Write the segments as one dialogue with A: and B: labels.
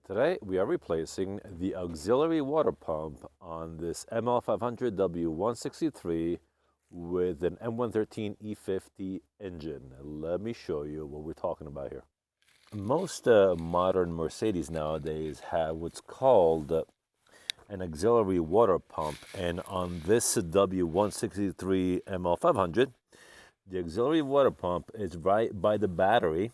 A: Today we are replacing the auxiliary water pump on this ML500 W163 with an M113 E50 engine. Let me show you what we're talking about here. Most modern Mercedes nowadays have what's called an auxiliary water pump, and on this W163 ML500 the auxiliary water pump is right by the battery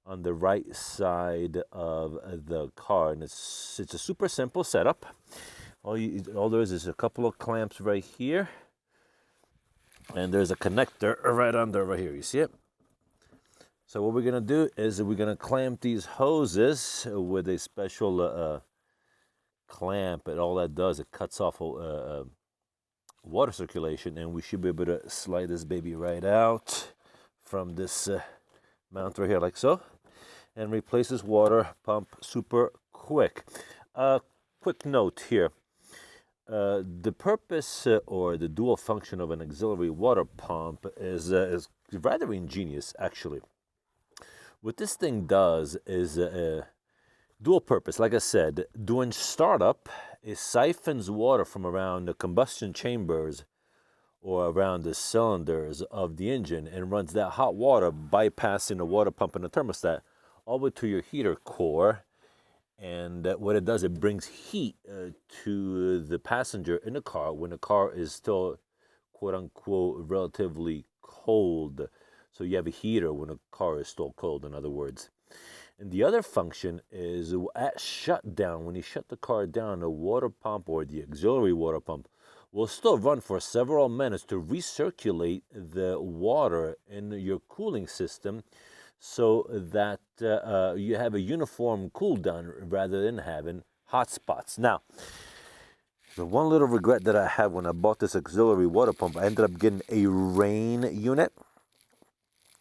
A: on the right side of the car, and it's a super simple setup. All there is a couple of clamps right here, and there's a connector right here. You see it? So what we're gonna do is we're gonna clamp these hoses with a special clamp, and all that does, it cuts off water circulation, and we should be able to slide this baby right out from this mount right here, like so, and replace this water pump super quick. Quick note here. The purpose or the dual function of an auxiliary water pump is rather ingenious, actually. What this thing does is dual purpose. Like I said, during startup, it siphons water from around the combustion chambers or around the cylinders of the engine and runs that hot water, bypassing the water pump and the thermostat, all the way to your heater core. And what it does, it brings heat to the passenger in the car when the car is still, quote unquote, relatively cold. So you have a heater when the car is still cold, in other words. And the other function is at shutdown. When you shut the car down, the water pump or the auxiliary water pump will still run for several minutes to recirculate the water in your cooling system, so that you have a uniform cool down rather than having hot spots. Now, the one little regret that I had when I bought this auxiliary water pump, I ended up getting a rain unit,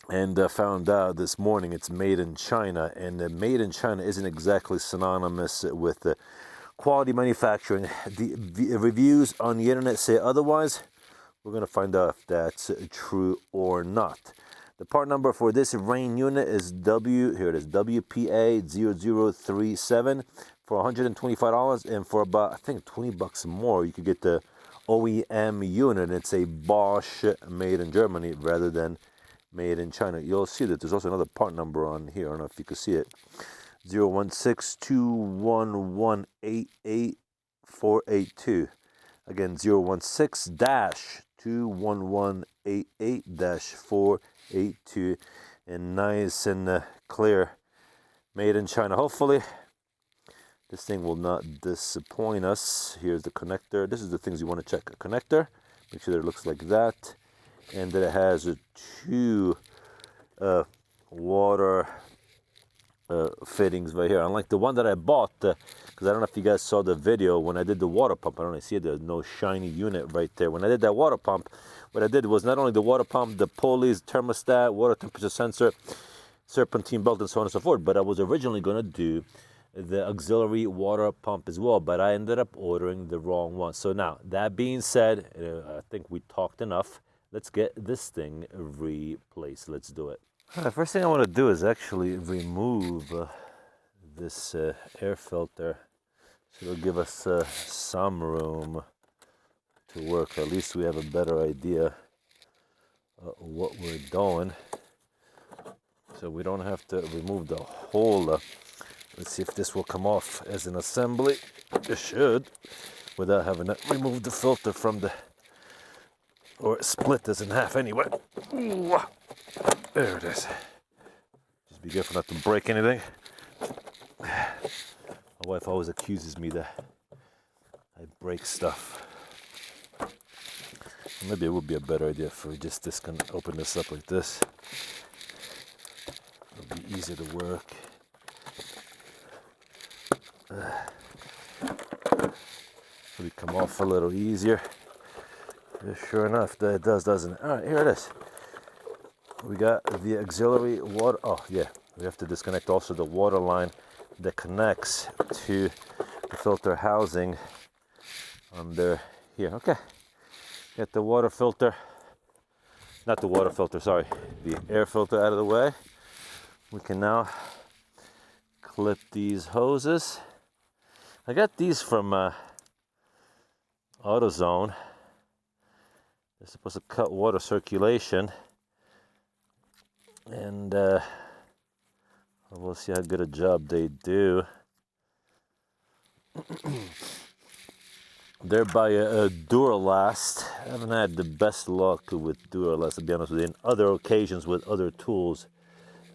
A: and found out this morning it's made in China, and made in China isn't exactly synonymous with quality manufacturing. The reviews on the internet say otherwise. We're going to find out if that's true or not. The part number for this rain unit is WPA0037 for $125, and for about, I think, $20 more, you could get the OEM unit. It's a Bosch made in Germany rather than made in China. You'll see that there's also another part number on here. I don't know if you can see it. 016-211-88482. Again, 016-211-88-482. And nice and clear, made in China. Hopefully this thing will not disappoint us. Here's the connector. This is the things you want to check. A connector, make sure that it looks like that, and that it has two water fittings right here. Unlike the one that I bought, because I don't know if you guys saw the video when I did the water pump. I don't know, see there's no shiny unit right there. When I did that water pump, what I did was not only the water pump, the pulleys, thermostat, water temperature sensor, serpentine belt, and so on and so forth, but I was originally going to do the auxiliary water pump as well, but I ended up ordering the wrong one. So now, that being said, I think we talked enough. Let's get this thing replaced. Let's do it. First thing I want to do is actually remove this air filter, so it'll give us some room to work. At least we have a better idea what we're doing, so we don't have to remove the whole. Let's see if this will come off as an assembly. It should, without having to remove the filter from the, or split this in half anyway. Ooh, there it is. Just be careful not to break anything. My wife always accuses me that I break stuff. Maybe it would be a better idea if we just open this up like this. It'll be easier to work. It'll come off a little easier. Sure enough, that it does, doesn't it? All right, here it is. We got the auxiliary water. Oh yeah, we have to disconnect also the water line that connects to the filter housing under here. Okay, get the water filter, not the water filter, sorry, the air filter out of the way. We can now clip these hoses. I got these from AutoZone. They're supposed to cut water circulation, and we'll see how good a job they do. They're by a Duralast. I haven't had the best luck with Duralast, to be honest with you, in other occasions with other tools.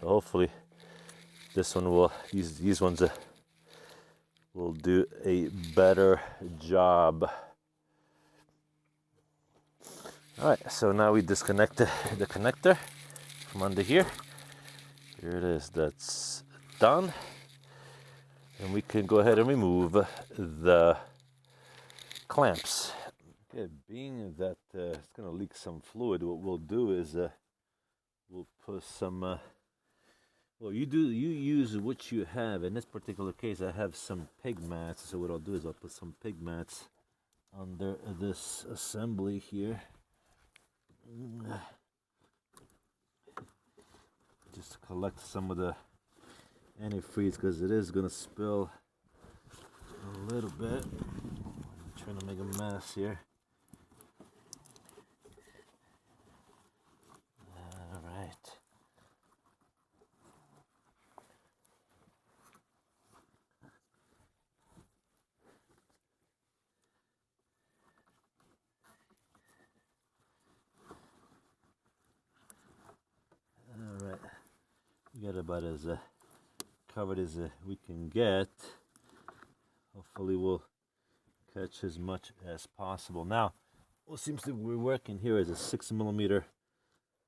A: So hopefully this one will, these ones will do a better job. Alright, so now we disconnect the connector from under here. Here it is, that's done. And we can go ahead and remove the clamps. Okay, being that it's going to leak some fluid, what we'll do is we'll put some, well, you use what you have. In this particular case, I have some pig mats. So what I'll do is I'll put some pig mats under this assembly here. Just collect some of the antifreeze because it is going to spill a little bit. I'm trying to make a mess here. All right. All right. We got about as covered as we can get. Hopefully we'll catch as much as possible. Now, what seems to be working here is a 6mm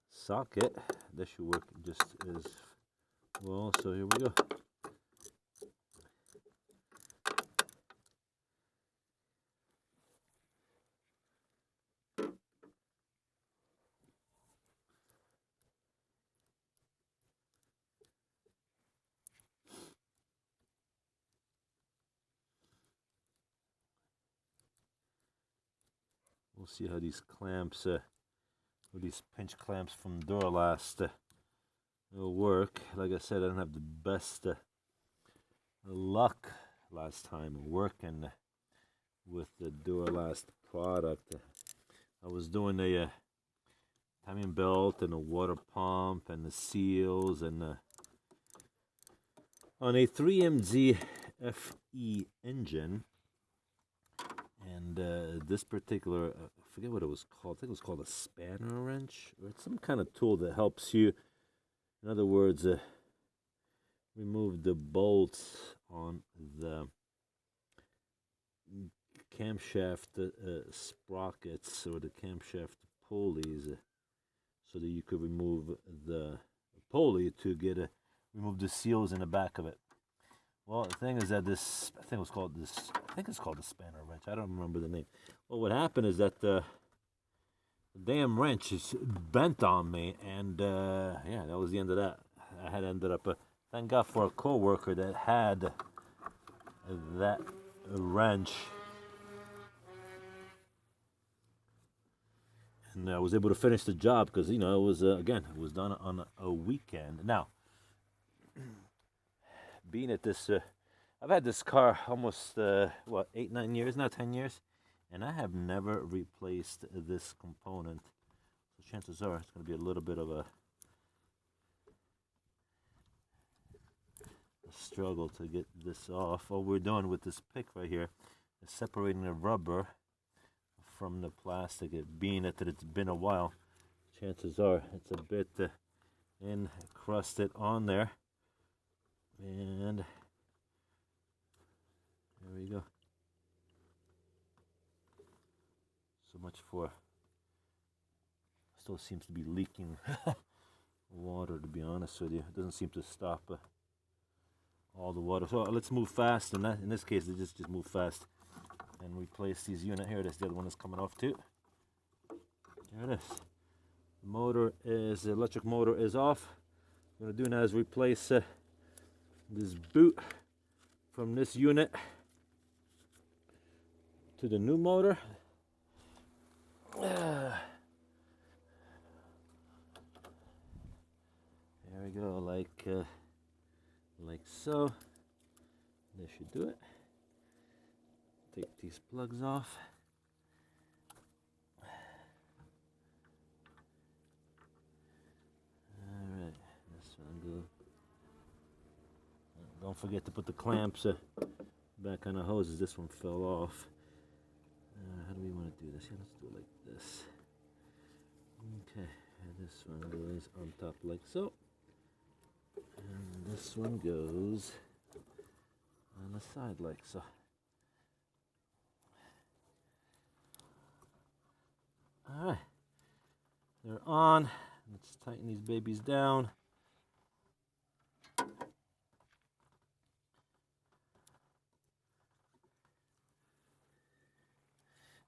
A: socket. That should work just as well. So here we go. We'll see how these clamps, or these pinch clamps from Duralast will work. Like I said, I don't have the best luck last time working with the Duralast product. I was doing a timing belt and a water pump and the seals and on a 3MZ FE engine. And this particular, I forget what it was called. I think it was called a spanner wrench, or it's some kind of tool that helps you, in other words, remove the bolts on the camshaft sprockets or the camshaft pulleys, so that you could remove the pulley to remove the seals in the back of it. Well, the thing is that this, I think it's called the spanner wrench. I don't remember the name. Well, what happened is that the damn wrench is bent on me, and yeah, that was the end of that. I had ended up, thank God for a co-worker that had that wrench, and I was able to finish the job because, you know, it was again, it was done on a weekend. Now, being at this, I've had this car almost, 8, 9 years now, 10 years, and I have never replaced this component. So chances are it's going to be a little bit of a struggle to get this off. All we're doing with this pick right here is separating the rubber from the plastic. It being that it's been a while, chances are it's a bit encrusted on there. And there we go. So much for, still seems to be leaking water, to be honest with you. It doesn't seem to stop all the water. So let's move fast. In this case, just move fast and replace these unit. Here it is. The other one is coming off too. There it is. The electric motor is off. What I'm going to do now is replace this boot from this unit to the new motor. There we go, like so. This should do it. Take these plugs off. Alright, this one goes. Don't forget to put the clamps back on the hoses. This one fell off. How do we want to do this? Yeah, let's do it like this. Okay, and this one goes on top like so. And this one goes on the side like so. Alright, they're on. Let's tighten these babies down.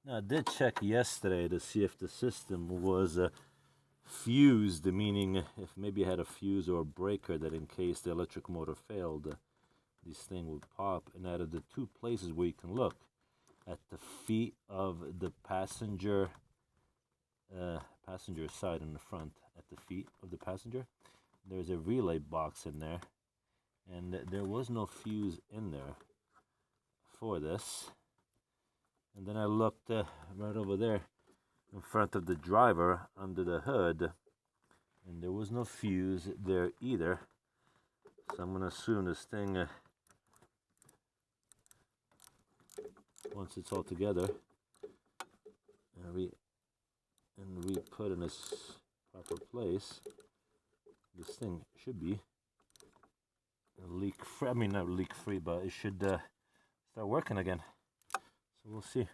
A: Now I did check yesterday to see if the system was fused, meaning if maybe it had a fuse or a breaker that in case the electric motor failed, this thing would pop. And out of the two places where you can look, at the feet of the passenger side in the front, at the feet of the passenger, there's a relay box in there, and there was no fuse in there for this. And then I looked right over there in front of the driver under the hood, and there was no fuse there either. So I'm gonna assume this thing, once it's all together and re-put in its proper place, this thing should be leak-free. I mean, not leak-free, but it should start working again. So we'll see.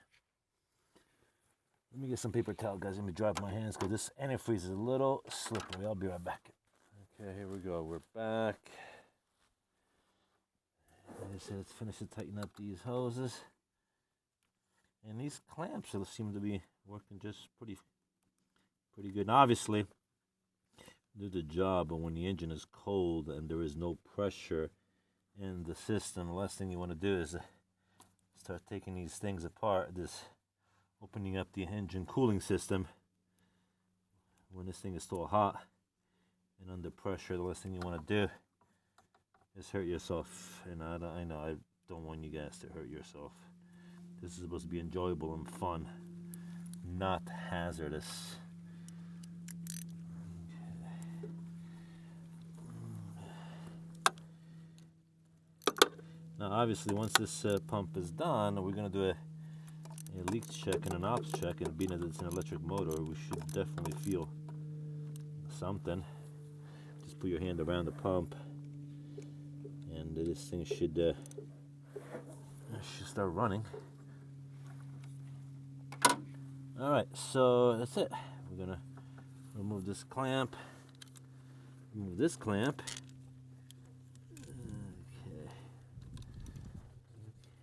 A: Let me get some paper towel, guys. Let me dry up my hands because this antifreeze is a little slippery. I'll be right back. Okay, here we go. We're back. Like I said, let's finish to tighten up these hoses. And these clamps seem to be working just pretty good. And obviously, do the job, but when the engine is cold and there is no pressure in the system, the last thing you want to do is start taking these things apart, opening up the engine cooling system when this thing is still hot and under pressure. The last thing you want to do is hurt yourself. And I know I don't want you guys to hurt yourself. This is supposed to be enjoyable and fun, not hazardous. Now obviously once this pump is done, we're going to do a leak check and an ops check, and being that it's an electric motor, we should definitely feel something. Just put your hand around the pump and this thing should start running. Alright, so that's it. We're going to remove this clamp, remove this clamp.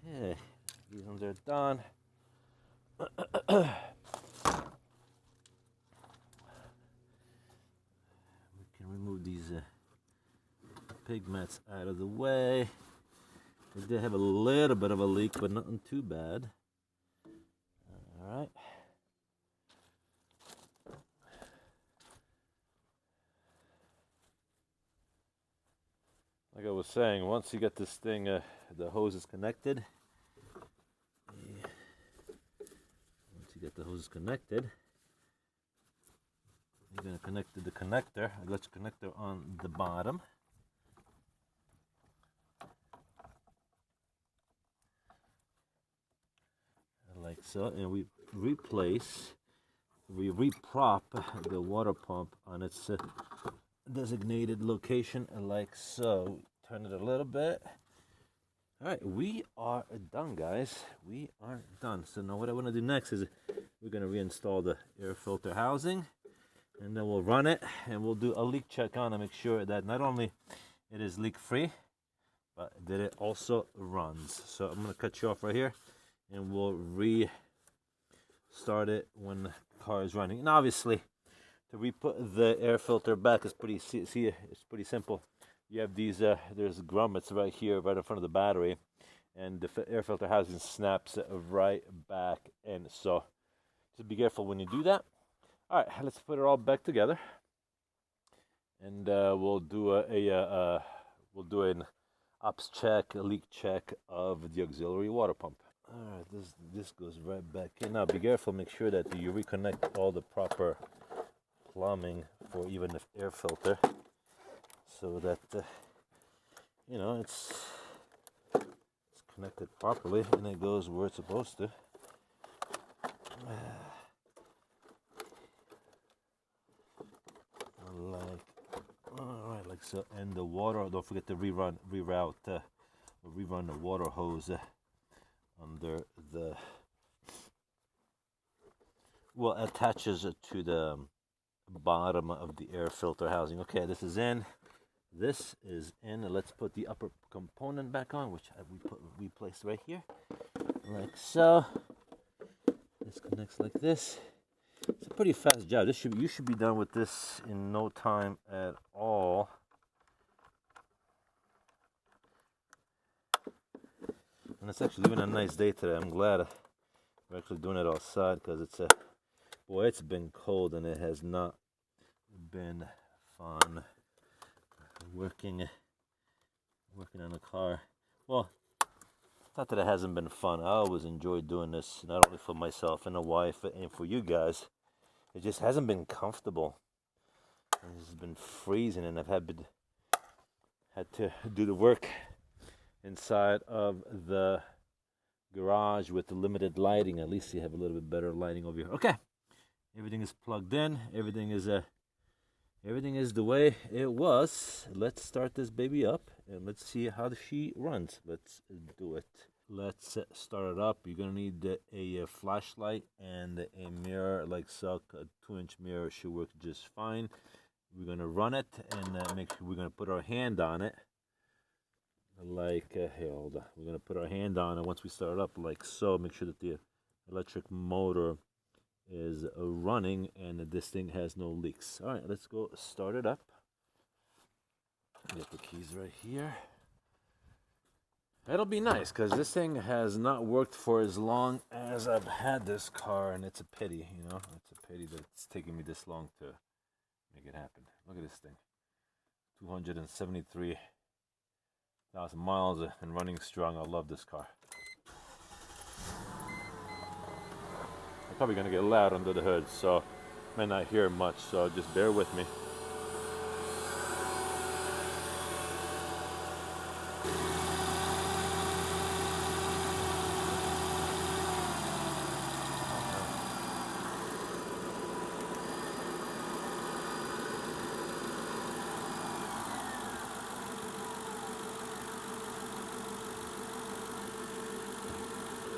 A: Okay, these ones are done. We can remove these pig mats out of the way. They did have a little bit of a leak, but nothing too bad. All right. Like I was saying, once you get this thing, the hose is connected. Once you get the hose connected, you're going to connect to the connector, electric connector on the bottom. Like so, and we reprop the water pump on its designated location like so. Turn it a little bit. All right, we are done, guys. We are done. So now what I want to do next is we're going to reinstall the air filter housing, and then we'll run it and we'll do a leak check on to make sure that not only it is leak free, but that it also runs. So I'm going to cut you off right here, and we'll restart it when the car is running. And obviously, to re-put the air filter back is pretty simple. You have these, there's grommets right here, right in front of the battery, and the air filter housing snaps right back in. So just be careful when you do that. All right, let's put it all back together, and we'll do ops check, leak check of the auxiliary water pump. All right, this goes right back in. Now be careful, make sure that you reconnect all the proper plumbing for even the air filter, so that you know it's connected properly and it goes where it's supposed to. Alright, like so. And the water, don't forget to rerun the water hose under the, well, attaches to the bottom of the air filter housing. Okay, this is in. This is in. Let's put the upper component back on, which we placed right here, like so. This connects like this. It's a pretty fast job. You should be done with this in no time at all. And it's actually been a nice day today. I'm glad we're actually doing it outside, because it's been cold and it has not been fun working on a car. Well, not that it hasn't been fun. I always enjoy doing this, not only for myself and the wife and for you guys. It just hasn't been comfortable. It's been freezing, and I've had to do the work inside of the garage with the limited lighting. At least you have a little bit better lighting over here. Okay, everything is plugged in. Everything is the way it was. Let's start this baby up and let's see how she runs. Let's do it. Let's start it up. You're gonna need a flashlight and a mirror like so. A 2-inch mirror should work just fine. We're gonna run it and make sure we're gonna put our hand on it. Like here, hold on. We're gonna put our hand on it once we start it up, like so. Make sure that the electric motor is running and that this thing has no leaks. All right, let's go start it up. Get the keys right here. It'll be nice, because this thing has not worked for as long as I've had this car, and it's a pity, you know. It's a pity that it's taking me this long to make it happen. Look at this thing. 273,000 miles and running strong. I love this car. I'm probably going to get loud under the hood, so I may not hear much, so just bear with me.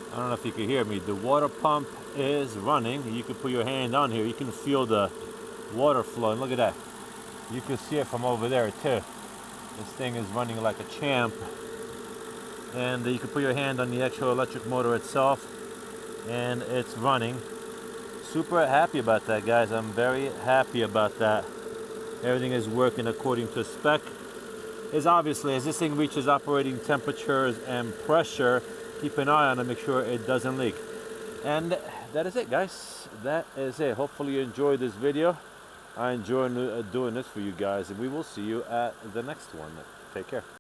A: I don't know if you can hear me. The water pump is running. You can put your hand on here. You can feel the water flowing. Look at that. You can see it from over there too. This thing is running like a champ. And you can put your hand on the actual electric motor itself, and it's running. Super happy about that, guys. I'm very happy about that. Everything is working according to spec. Is obviously, as this thing reaches operating temperatures and pressure, keep an eye on it, make sure it doesn't leak. And that is it, guys. That is it. Hopefully you enjoyed this video. I enjoy doing this for you guys, and we will see you at the next one. Take care.